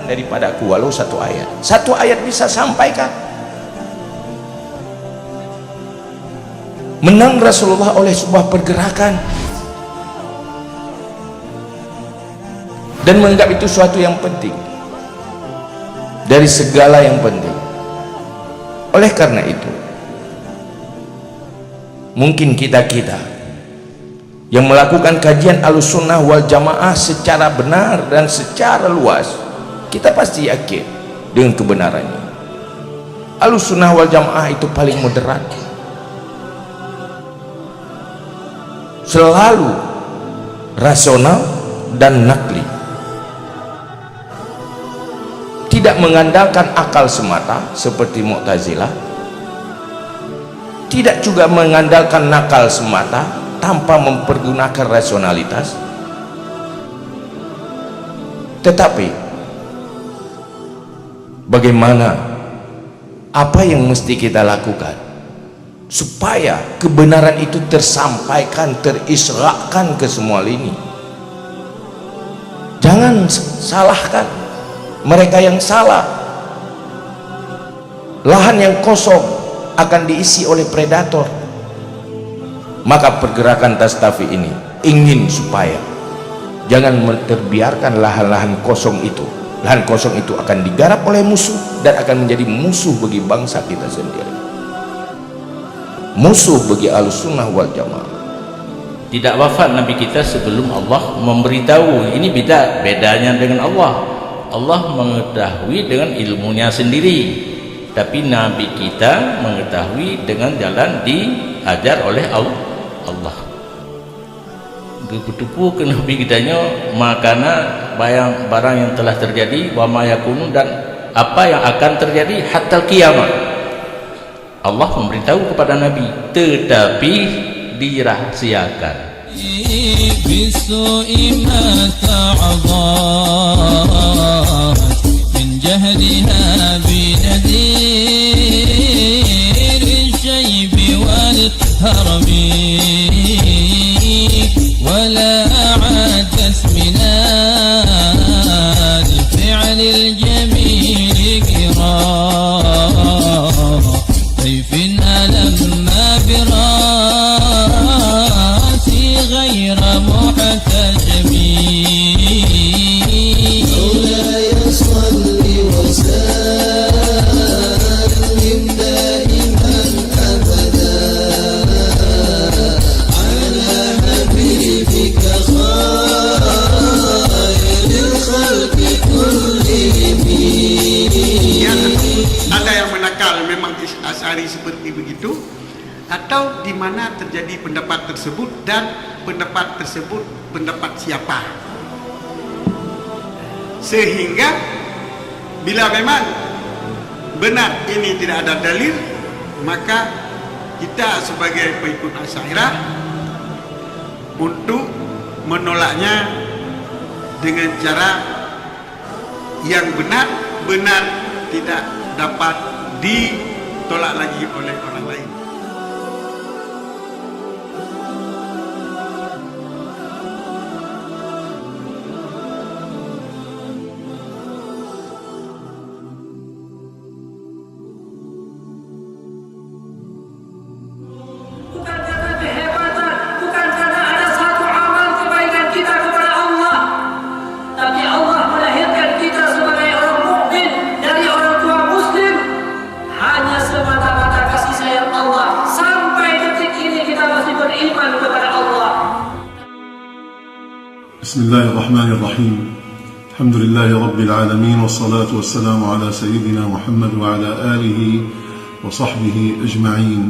daripadaku walau satu ayat. Satu ayat bisa sampaikan. Menang Rasulullah oleh sebuah pergerakan dan menganggap itu suatu yang penting dari segala yang penting. Oleh karena itu, mungkin kita-kita yang melakukan kajian Ahlussunnah wal Jamaah secara benar dan secara luas, kita pasti yakin dengan kebenarannya. Ahlussunnah wal Jamaah itu paling moderat, selalu rasional dan nakli, tidak mengandalkan akal semata seperti Mu'tazilah, tidak juga mengandalkan nakal semata tanpa mempergunakan rasionalitas. Tetapi bagaimana, apa yang mesti kita lakukan supaya kebenaran itu tersampaikan, terisrakan ke semua lini? Jangan salahkan mereka yang salah. Lahan yang kosong akan diisi oleh predator. Maka pergerakan Tastafi ini ingin supaya jangan terbiarkan lahan-lahan kosong itu. Lahan kosong itu akan digarap oleh musuh dan akan menjadi musuh bagi bangsa kita sendiri, musuh bagi Ahlussunnah wal Jamaah. Tidak wafat Nabi kita sebelum Allah memberitahu. Ini bedanya dengan Allah. Allah mengetahui dengan ilmunya sendiri, tapi Nabi kita mengetahui dengan jalan diajar oleh Allah. Geputupu ke Nabi kitanya makana barang yang telah terjadi, wa ma yakunu, dan apa yang akan terjadi hatta kiamat. Allah memberitahu kepada Nabi, tetapi dirahasiakan. ولا عادت من الفعل الجميل كرام طيف ألما براسي غير محتجب. مولاي صل وسلم دائما أبدا Ada yang menakal memang Asy'ari seperti begitu, atau di mana terjadi pendapat tersebut dan pendapat tersebut pendapat siapa, sehingga bila memang benar ini tidak ada dalil, maka kita sebagai pengikut Asy'ariyah untuk menolaknya dengan cara yang benar tidak dapat ditolak lagi oleh orang lain. بسم الله الرحمن الرحيم. الحمد لله رب العالمين، والصلاة والسلام على سيدنا محمد وعلى آله وصحبه أجمعين.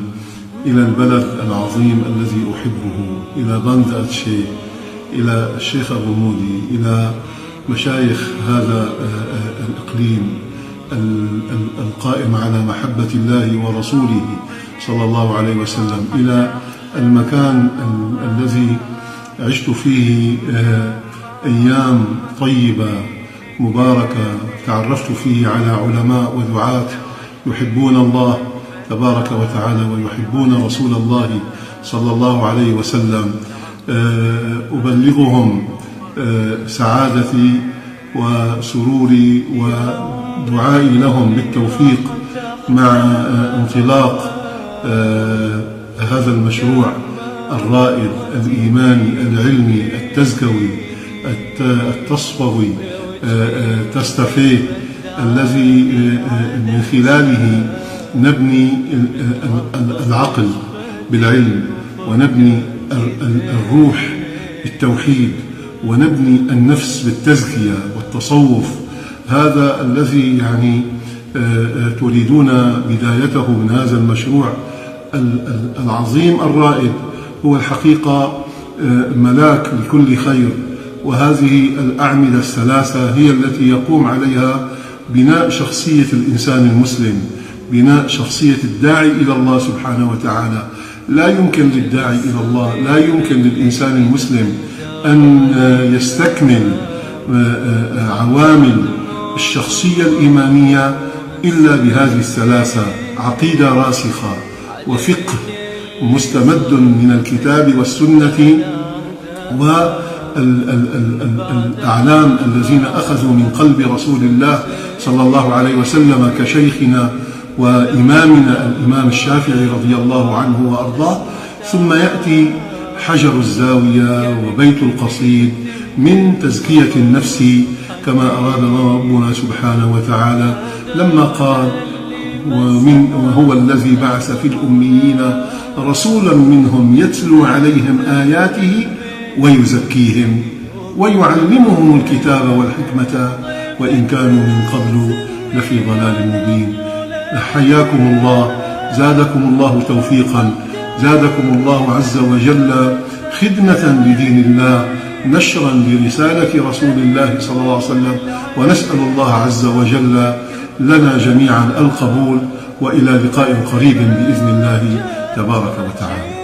إلى البلد العظيم الذي أحبه، إلى بند أتشي، إلى الشيخ أبو مودي، إلى مشايخ هذا الإقليم القائم على محبة الله ورسوله صلى الله عليه وسلم، إلى المكان الذي عشت فيه أيام طيبة مباركة، تعرفت فيه على علماء ودعاة يحبون الله تبارك وتعالى ويحبون رسول الله صلى الله عليه وسلم. أبلغهم سعادتي وسروري ودعائي لهم بالتوفيق مع انطلاق هذا المشروع الرائد الإيماني العلمي التزكوي التصفوي تستفيد، الذي من خلاله نبني العقل بالعلم، ونبني الروح بالتوحيد، ونبني النفس بالتزكية والتصوف. هذا الذي يعني تريدون بدايته من هذا المشروع العظيم الرائد، هو الحقيقة ملاك لكل خير. وهذه الأعمدة الثلاثة هي التي يقوم عليها بناء شخصية الإنسان المسلم، بناء شخصية الداعي إلى الله سبحانه وتعالى. لا يمكن للداعي إلى الله، لا يمكن للإنسان المسلم أن يستكمل عوامل الشخصية الإيمانية إلا بهذه الثلاثة: عقيدة راسخة، وفقه مستمد من الكتاب والسنة، والأعلام الذين أخذوا من قلب رسول الله صلى الله عليه وسلم كشيخنا وإمامنا الإمام الشافعي رضي الله عنه وأرضاه. ثم يأتي حجر الزاوية وبيت القصيد من تزكية النفس كما أراد ربنا سبحانه وتعالى لما قال: وهو الذي بعث في الأميين رسولا منهم يتلو عليهم آياته ويزكيهم ويعلمهم الكتاب والحكمة وإن كانوا من قبل لفي ضلال مبين. حياكم الله، زادكم الله توفيقا، زادكم الله عز وجل خدمة لدين الله، نشرا لرسالة رسول الله صلى الله عليه وسلم. ونسأل الله عز وجل لنا جميعا القبول، وإلى لقاء قريب بإذن الله تبارك وتعالى.